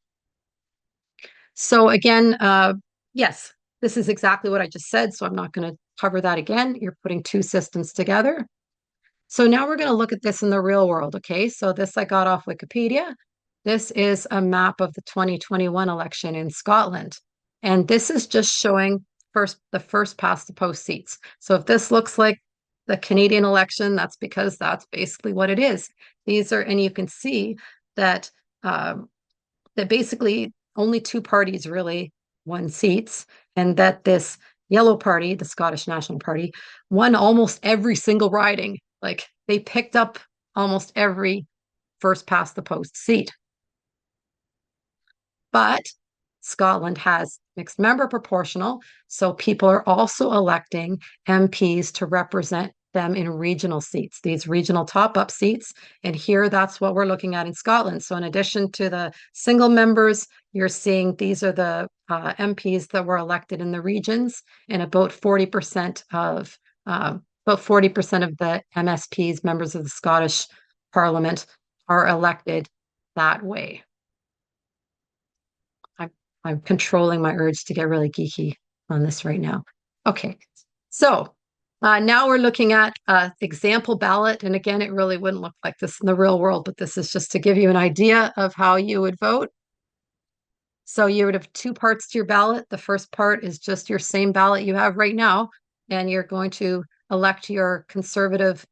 So again, yes, this is exactly what I just said, so I'm not going to cover that again. You're putting two systems together. So now we're going to look at this in the real world, okay? So this I got off Wikipedia. This is a map of the 2021 election in Scotland. And this is just showing the first past the post seats. So if this looks like the Canadian election, that's because that's basically what it is. And you can see that that basically only 2 parties really won seats, and that this yellow party, the Scottish National Party, won almost every single riding. Like, they picked up almost every first past the post seat. But Scotland has mixed member proportional, so people are also electing MPs to represent them in regional seats, these regional top-up seats. And here, that's what we're looking at in Scotland. So in addition to the single members, you're seeing these are the MPs that were elected in the regions, and about 40% of the MSPs, members of the Scottish Parliament, are elected that way. I'm controlling my urge to get really geeky on this right now. Okay, so now we're looking at example ballot. And again, it really wouldn't look like this in the real world, but this is just to give you an idea of how you would vote. So you would have 2 parts to your ballot. The first part is just your same ballot you have right now, and you're going to elect your Conservative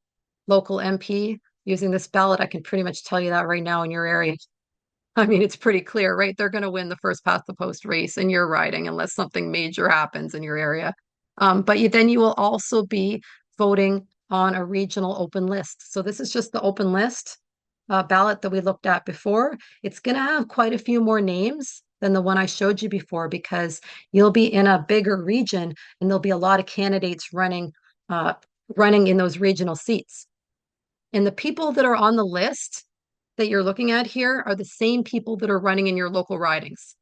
local MP using this ballot. I can pretty much tell you that right now in your area. I mean, it's pretty clear, right? They're going to win the first past the post race in your riding unless something major happens in your area. But then you will also be voting on a regional open list. So this is just the open list ballot that we looked at before. It's going to have quite a few more names than the one I showed you before, because you'll be in a bigger region and there'll be a lot of candidates running in those regional seats. And the people that are on the list that you're looking at here are the same people that are running in your local ridings.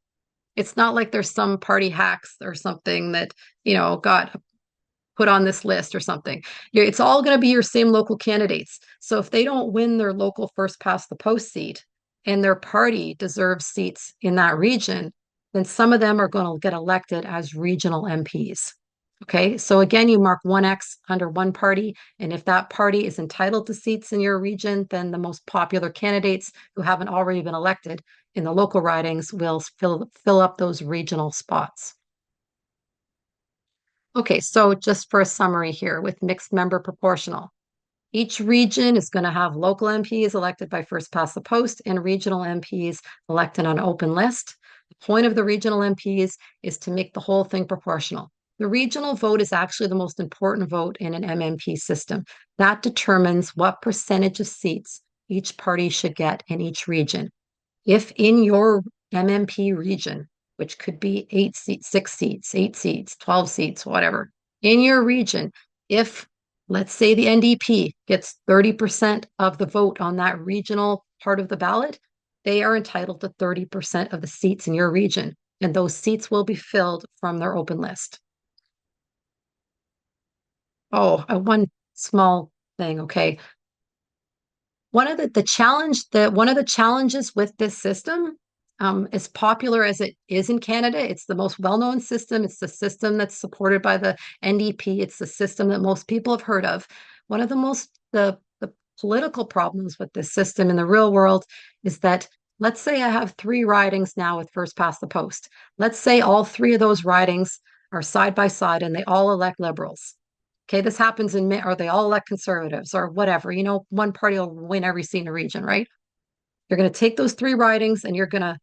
It's not like there's some party hacks or something that, got put on this list or something. It's all going to be your same local candidates. So if they don't win their local first past the post seat and their party deserves seats in that region, then some of them are going to get elected as regional MPs. Okay, so again, you mark 1X under one party, and if that party is entitled to seats in your region, then the most popular candidates who haven't already been elected in the local ridings will fill up those regional spots. Okay, so just for a summary here with mixed member proportional. Each region is going to have local MPs elected by first past the post and regional MPs elected on open list. The point of the regional MPs is to make the whole thing proportional. The regional vote is actually the most important vote in an MMP system. That determines what percentage of seats each party should get in each region. If in your MMP region, which could be 8 seats, 6 seats, 8 seats, 12 seats, whatever, in your region, if let's say the NDP gets 30% of the vote on that regional part of the ballot, they are entitled to 30% of the seats in your region, and those seats will be filled from their open list. Oh, one small thing, okay. One of the challenges with this system, as popular as it is in Canada, it's the most well-known system. It's the system that's supported by the NDP. It's the system that most people have heard of. One of the political problems with this system in the real world is that, let's say I have 3 ridings now with first past the post. Let's say all 3 of those ridings are side by side and they all elect Liberals. Okay, this happens or they all elect Conservatives or whatever. One party will win every seat in a region, right? You're going to take those 3 ridings and you're going to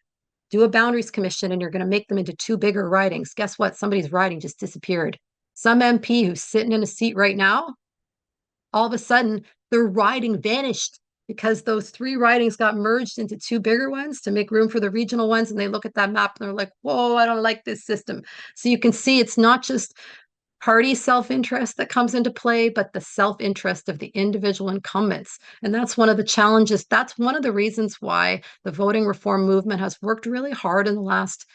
do a boundaries commission and you're going to make them into 2 bigger ridings. Guess what? Somebody's riding just disappeared. Some MP who's sitting in a seat right now, all of a sudden their riding vanished because those 3 ridings got merged into 2 bigger ones to make room for the regional ones. And they look at that map and they're like, whoa, I don't like this system. So you can see it's not just party self-interest that comes into play, but the self-interest of the individual incumbents. And that's one of the challenges. That's one of the reasons why the voting reform movement has worked really hard in the last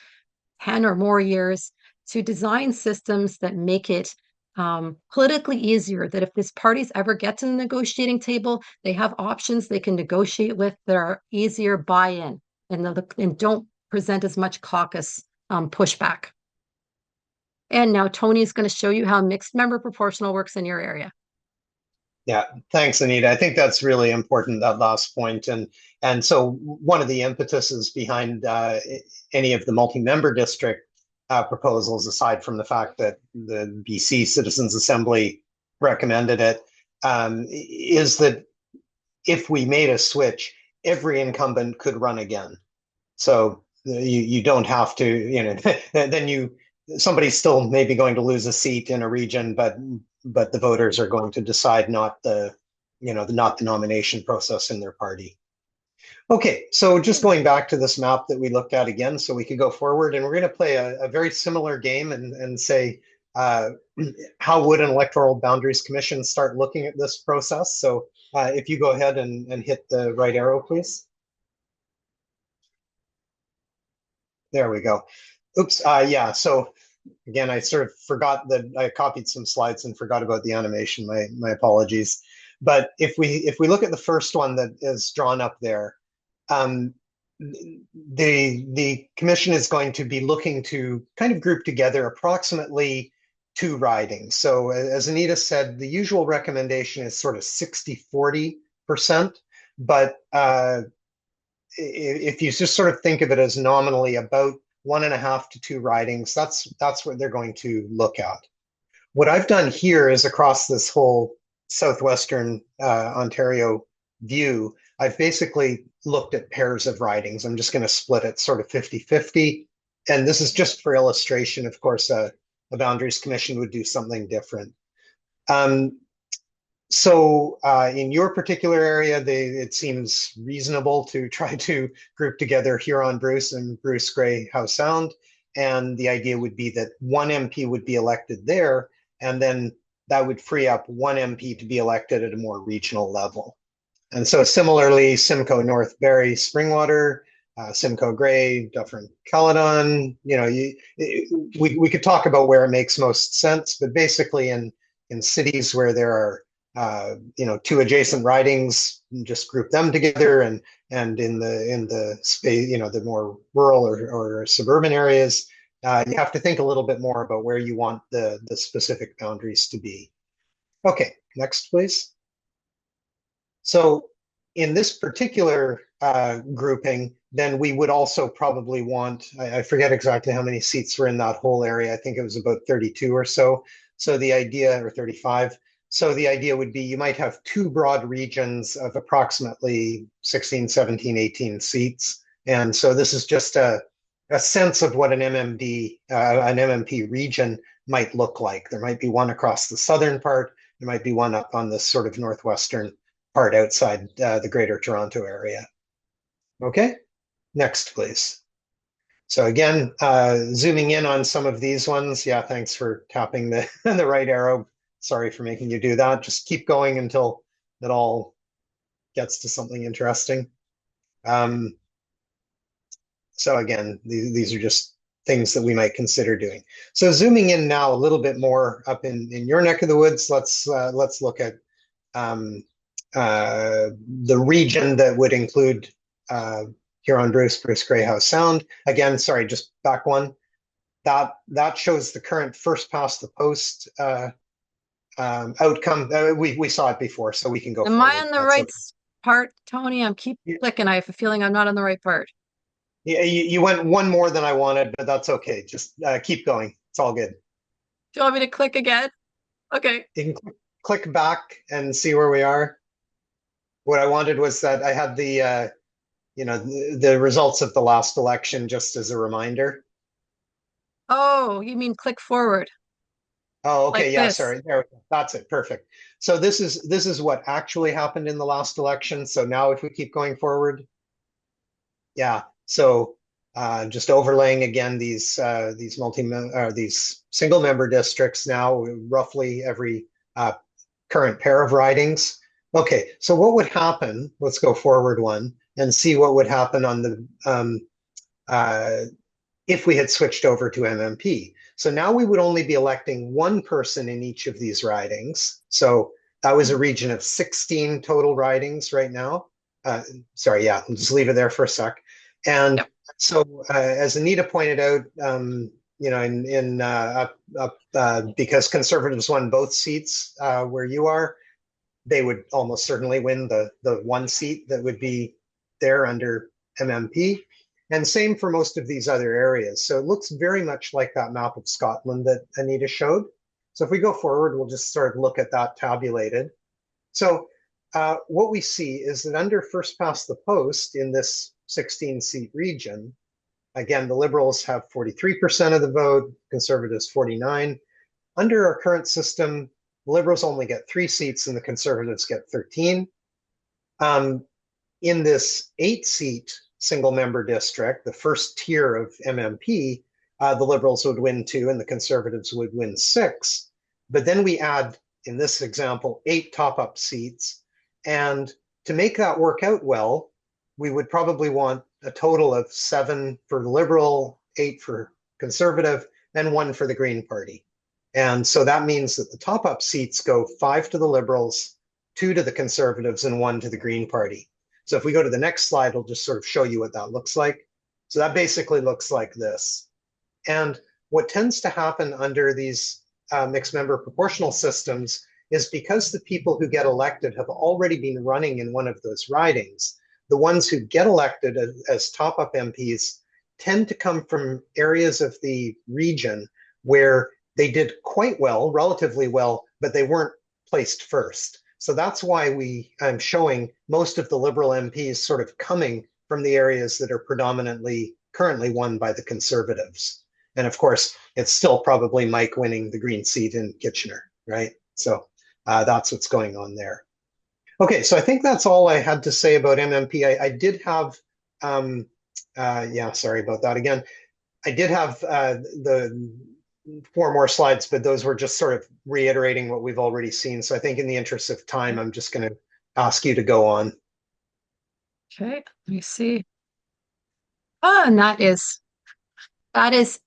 10 or more years to design systems that make it politically easier, that if this parties ever get to the negotiating table, they have options they can negotiate with that are easier buy-in and don't present as much caucus pushback. And now Tony's going to show you how mixed member proportional works in your area. Yeah, thanks, Anita. I think that's really important, that last point. And so one of the impetuses behind any of the multi-member district proposals, aside from the fact that the BC Citizens Assembly recommended it, is that if we made a switch, every incumbent could run again. So you don't have to, then somebody's still maybe going to lose a seat in a region, but the voters are going to decide not the nomination process in their party. Okay, so just going back to this map that we looked at again, so we could go forward, and we're going to play a very similar game and say, how would an electoral boundaries commission start looking at this process? So if you go ahead and hit the right arrow, please. There we go. Oops, yeah, so again, I sort of forgot that I copied some slides and forgot about the animation. My apologies. But if we look at the first one that is drawn up there, the commission is going to be looking to kind of group together approximately 2 ridings. So as Anita said, the usual recommendation is sort of 60-40%, but if you just sort of think of it as nominally about 1.5 to 2 ridings, that's what they're going to look at. What I've done here is across this whole southwestern Ontario view, I've basically looked at pairs of ridings. I'm just going to split it sort of 50-50. And this is just for illustration. Of course, a boundaries commission would do something different. So in your particular area, it seems reasonable to try to group together Huron-Bruce and Bruce Grey Howe Sound. And the idea would be that one MP would be elected there, and then that would free up one MP to be elected at a more regional level. And so similarly, Simcoe North Barrie Springwater, Simcoe Grey, Dufferin Caledon, we could talk about where it makes most sense, but basically in cities where there are two adjacent ridings, just group them together, and in the space, the more rural or suburban areas, you have to think a little bit more about where you want the specific boundaries to be. Okay, next, please. So in this particular grouping, then we would also probably want, I forget exactly how many seats were in that whole area. I think it was about 32 or so. So the idea, or 35. So the idea would be you might have two broad regions of approximately 16, 17, 18 seats. And so this is just a sense of what an MMP region might look like. There might be one across the southern part. There might be one up on this sort of northwestern part outside the Greater Toronto area. Okay, next, please. So again, zooming in on some of these ones. Yeah, thanks for tapping the, the right arrow. Sorry for making you do that. Just keep going until it all gets to something interesting. So again, these are just things that we might consider doing. So zooming in now a little bit more up in your neck of the woods, let's look at the region that would include Huron-Bruce, Bruce Grey Howe Sound. Again, sorry, just back one. That shows the current first past the post outcome. We saw it before, so we can go Am forward. I on the right part, Tony? I'm keep clicking. I have a feeling I'm not on the right part. Yeah, you went one more than I wanted, but that's okay. Just keep going. It's all good. Do you want me to click again? Okay. You can click back and see where we are. What I wanted was that I had the the results of the last election just as a reminder. Oh, you mean click forward? Oh, okay. Like Yeah, this. sorry. There, that's it. Perfect. So this is what actually happened in the last election. So now if we keep going forward, yeah. So just overlaying again these single member districts now, roughly every current pair of ridings. Okay, so what would happen? Let's go forward one and see what would happen on the if we had switched over to MMP. So now we would only be electing one person in each of these ridings. So that was a region of 16 total ridings right now. Sorry, yeah, I'll just leave it there for a sec. And yep. So as Anita pointed out, because Conservatives won both seats where you are, they would almost certainly win the one seat that would be there under MMP. And same for most of these other areas. So it looks very much like that map of Scotland that Anita showed. So if we go forward, we'll just sort of look at that tabulated. So what we see is that under first past the post in this 16-seat region, again, the Liberals have 43% of the vote, Conservatives 49%. Under our current system, the Liberals only get 3 seats and the Conservatives get 13. In this 8-seat single-member district, the first tier of MMP, the Liberals would win 2 and the Conservatives would win 6. But then we add, in this example, 8 top-up seats. And to make that work out well, we would probably want a total of 7 for the Liberal, 8 for Conservative, and 1 for the Green Party. And so that means that the top-up seats go 5 to the Liberals, 2 to the Conservatives, and 1 to the Green Party. So if we go to the next slide, it'll just sort of show you what that looks like. So that basically looks like this. And what tends to happen under these mixed member proportional systems is because the people who get elected have already been running in one of those ridings, the ones who get elected as top-up MPs tend to come from areas of the region where they did quite well, relatively well, but they weren't placed first. So that's why I'm showing most of the Liberal MPs sort of coming from the areas that are predominantly currently won by the Conservatives. And of course, it's still probably Mike winning the Green seat in Kitchener, right? So That's what's going on there. Okay, so I think that's all I had to say about MMP. I did have, yeah, sorry about that again. I did have the 4 more slides, but those were just sort of reiterating what we've already seen. So I think in the interest of time, I'm just going to ask you to go on. Okay, let me see. Oh, and that is it.